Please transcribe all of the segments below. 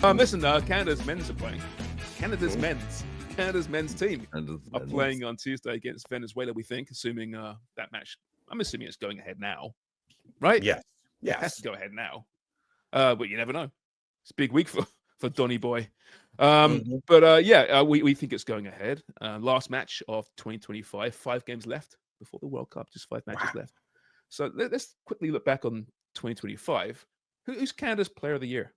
Listen, Canada's men's are playing. Canada's men's team are playing on Tuesday against Venezuela, we think, assuming that match. I'm assuming it's going ahead now, right? Yes. It has to go ahead now. But you never know. It's a big week for Donny Boy. But we think it's going ahead. Last match of 2025, 5 games left before the World Cup, just 5 matches left. So let's quickly look back on 2025. Who's Canada's Player of the Year?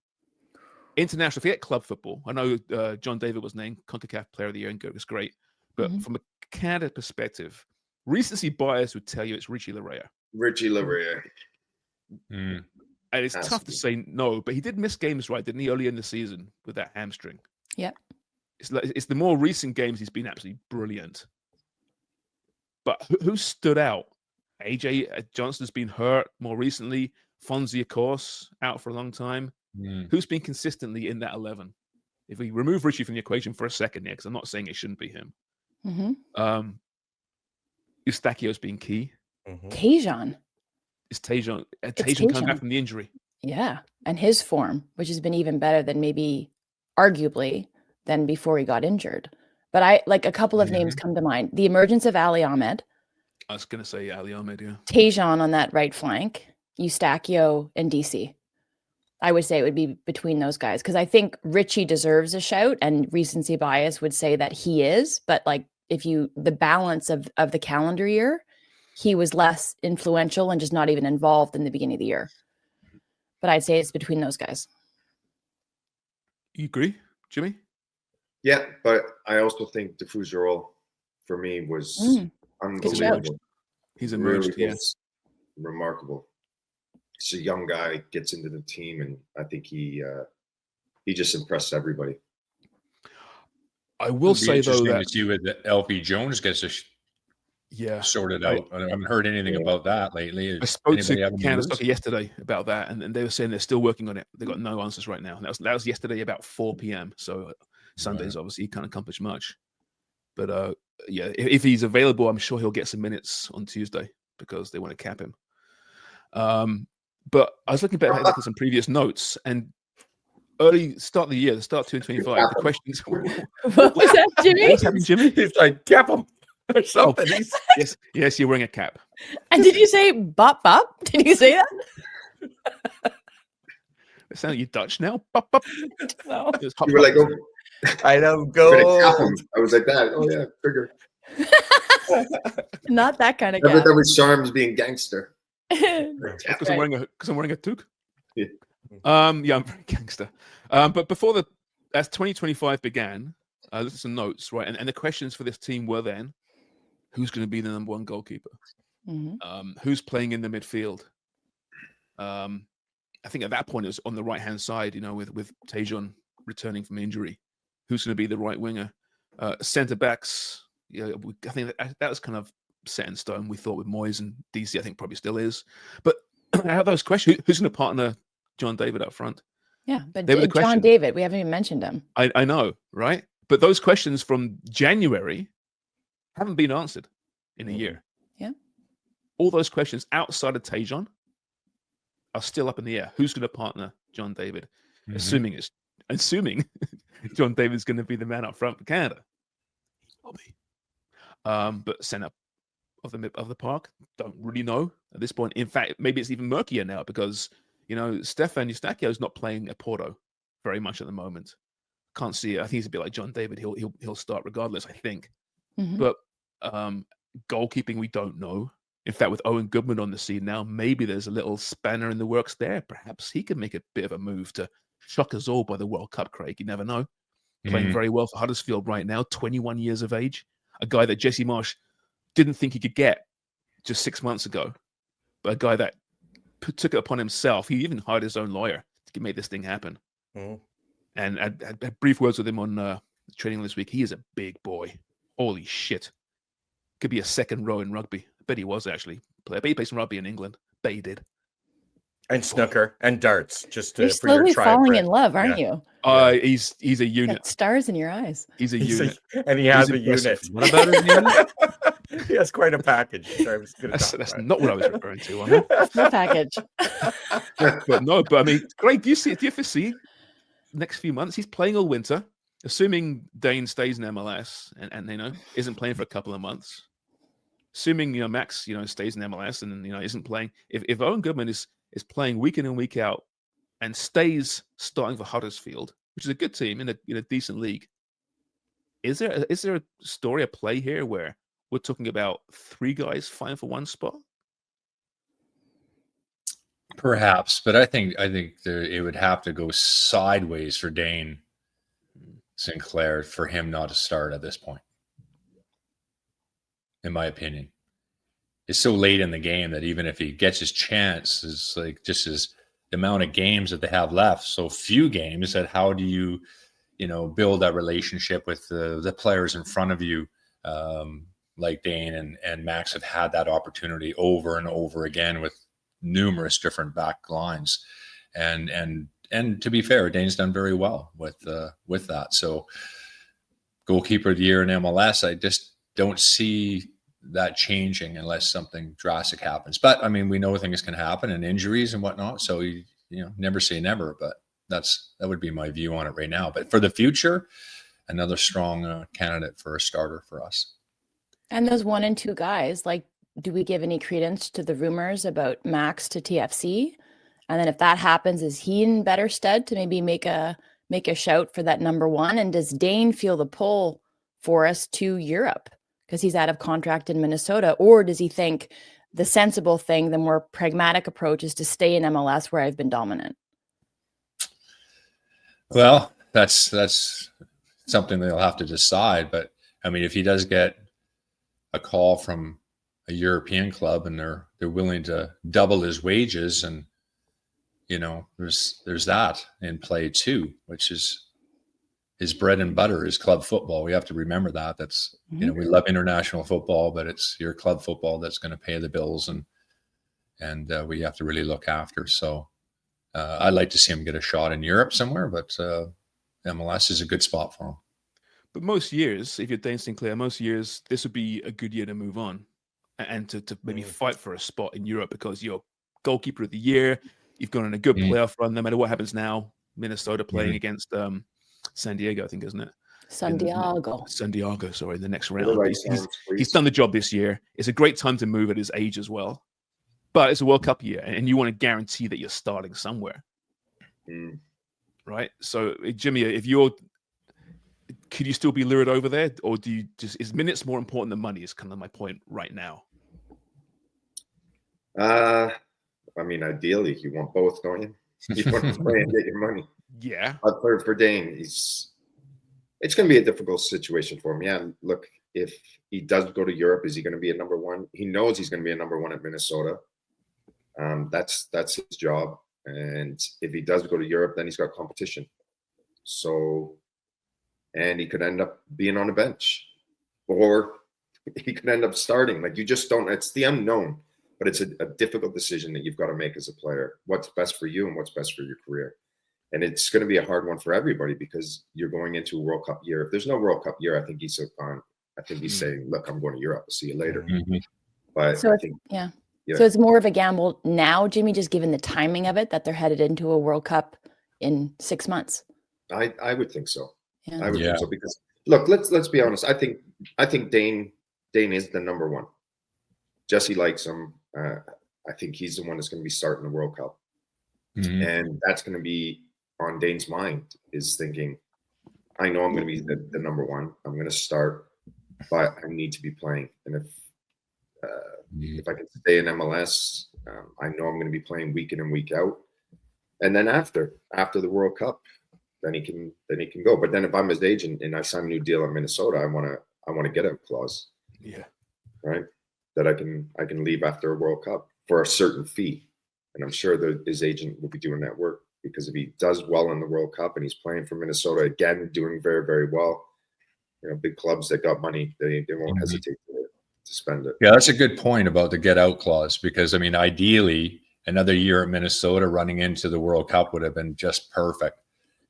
International, forget club football. I know John David was named CONCACAF Player of the Year and it was great. But from a Canada perspective, recency bias would tell you it's Richie Laryea. And it's tough to say no, but he did miss games, right? Didn't he, early in the season with that hamstring? Yeah. It's the more recent games he's been absolutely brilliant. But who stood out? AJ Johnston's been hurt more recently. Fonzie, of course, out for a long time. Who's been consistently in that 11? If we remove Richie from the equation for a second, because I'm not saying it shouldn't be him. Eustachio's been key. Tajon. Is Tajon coming back from the injury? Yeah, and his form, which has been even better than maybe arguably than before he got injured. But I like a couple of names come to mind. The emergence of Ali Ahmed. I was going to say Ali Ahmed, yeah. Tajon on that right flank, Eustachio and DC. I would say it would be between those guys because I think Richie deserves a shout and recency bias would say that he is. But like the balance of the calendar year, he was less influential and just not even involved in the beginning of the year. But I'd say it's between those guys. You agree, Jimmy? Yeah, but I also think the Fougerolles for me was unbelievable. He's emerged, really remarkable. He's a young guy, gets into the team, and I think he just impressed everybody. I will say though that to see what LP Jones gets sorted out. I haven't heard anything about that lately. I spoke to Canada Soccer yesterday about that, and they were saying they're still working on it. They got no answers right now. That was yesterday about 4 p.m. So Sundays obviously can't accomplish much. But if he's available, I'm sure he'll get some minutes on Tuesday because they want to cap him. But I was looking back at some previous notes and early start of the year, the start of 2025. The questions. What was that, Jimmy? What's happening, Jimmy? He's like, cap him or something. Yes, you're wearing a cap. And did you say bop bop? Did you say that? It sounds like you're Dutch now. Bop bop. No. You were like, I know, go. I was like that. Oh yeah, trigger. Not that kind of guy. guy. That was Sharman's being gangster. Because I'm wearing a toque. Yeah. I'm very gangster. But before as 2025 began, I looked at some notes, right? And the questions for this team were then, who's going to be the number 1 goalkeeper? Who's playing in the midfield? I think at that point it was on the right-hand side, with Tajon returning from injury. Who's going to be the right winger? Centre backs, I think that was kind of set in stone. We thought with Moyes and DC, I think probably still is. But I have those questions. Who's going to partner John David up front? Yeah, but John David, we haven't even mentioned him. I know, right? But those questions from January haven't been answered in a year. Yeah. All those questions outside of Tajon are still up in the air. Who's going to partner John David? Assuming John David's going to be the man up front for Canada. But center of the park, don't really know at this point. In fact, maybe it's even murkier now because Stefan Eustachio is not playing at Porto very much at the moment. Can't see it. I think he's a bit like John David. He'll start regardless, I think. But goalkeeping, we don't know. In fact, with Owen Goodman on the scene now, maybe there's a little spanner in the works there. Perhaps he can make a bit of a move to shock us all by the World Cup, Craig. You never know. Playing very well for Huddersfield right now, 21 years of age. A guy that Jesse Marsh didn't think he could get just 6 months ago. But a guy that took it upon himself. He even hired his own lawyer to make this thing happen. And I had brief words with him on training this week. He is a big boy. Holy shit. Could be a second row in rugby. I bet he was actually. I bet he played some rugby in England. Bet he did. And snooker and darts. You're slowly falling in love, aren't you? He's a unit. Got stars in your eyes. He's a unit. And he has a unit. What about his unit? He has quite a package. That's not what I was referring to. No package. But I mean, Greg, do you ever see next few months. He's playing all winter, assuming Dayne stays in MLS and isn't playing for a couple of months. Assuming Max stays in MLS and isn't playing. If Owen Goodman is playing week in and week out and stays starting for Huddersfield, which is a good team in a decent league, is there a story, a play here where we're talking about 3 guys fighting for one spot? Perhaps, but I think it would have to go sideways for Dayne Sinclair for him not to start at this point. In my opinion, it's so late in the game that even if he gets his chance, it's like just his the amount of games that they have left. So few games that how do you build that relationship with the players in front of you, like Dayne and Max have had that opportunity over and over again with numerous different back lines, and to be fair, Dayne's done very well with that. So goalkeeper of the year in MLS, I just don't see that changing unless something drastic happens. But I mean, we know things can happen and injuries and whatnot. So you never say never, but that would be my view on it right now. But for the future, another strong candidate for a starter for us. And those 1 and 2 guys, like, do we give any credence to the rumors about Max to TFC? And then if that happens, is he in better stead to maybe make a shout for that number 1? And does Dayne feel the pull for us to Europe because he's out of contract in Minnesota? Or does he think the sensible thing, the more pragmatic approach is to stay in MLS where I've been dominant? Well, that's something they'll have to decide. But I mean, if he does get a call from a European club and they're willing to double his wages, and there's that in play too, which is his bread and butter is club football. We have to remember that. That's we love international football, but it's your club football that's going to pay the bills, and we have to really look after. So I'd like to see him get a shot in Europe somewhere, but MLS is a good spot for him. But most years, if you're Dayne Sinclair, most years this would be a good year to move on and to maybe fight for a spot in Europe, because you're goalkeeper of the year. You've gone on a good playoff run, no matter what happens now. Minnesota playing against San Diego, I think, isn't it? San Diego, sorry, the next round. He's done the job this year. It's a great time to move at his age as well. But it's a World Cup year, and you want to guarantee that you're starting somewhere. Right? So, Jimmy, could you still be lured over there? Or do you is minutes more important than money is kind of my point right now? I mean, ideally, you want both, don't you? You want to play and get your money. Yeah. But for Dayne, it's going to be a difficult situation for him. Yeah, look, if he does go to Europe, is he going to be a number 1? He knows he's going to be a number 1 at Minnesota. That's his job. And if he does go to Europe, then he's got competition. So, and he could end up being on the bench, or he could end up starting. Like, you just don't. It's the unknown. But it's a difficult decision that you've got to make as a player. What's best for you and what's best for your career. And it's going to be a hard one for everybody because you're going into a World Cup year. If there's no World Cup year, I think he's saying, look, I'm going to Europe. I'll see you later. But so I think, yeah. So it's more of a gamble now, Jimmy, just given the timing of it, that they're headed into a World Cup in 6 months. I would think so. Yeah. I would think so, because look, let's be honest. I think Dayne is the number 1. Jesse likes him. I think he's the one that's going to be starting the World Cup. And that's going to be on Dayne's mind, is thinking, I know I'm going to be the number 1. I'm going to start, but I need to be playing. And if I can stay in MLS, I know I'm going to be playing week in and week out. And then after the World Cup, then he can go. But then if I'm his agent and I sign a new deal in Minnesota, I want to get a clause. Yeah. Right. That I can leave after a World Cup for a certain fee. And I'm sure that his agent will be doing that work, because if he does well in the World Cup and he's playing for Minnesota again, doing very, very well, big clubs that got money, they won't hesitate to spend it. Yeah, that's a good point about the get out clause, because I mean, ideally, another year at Minnesota running into the World Cup would have been just perfect,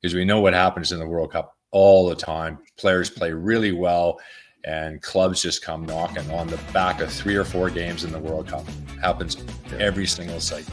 because we know what happens in the World Cup all the time. Players play really well, and clubs just come knocking on the back of 3 or 4 games in the World Cup. Happens every single cycle.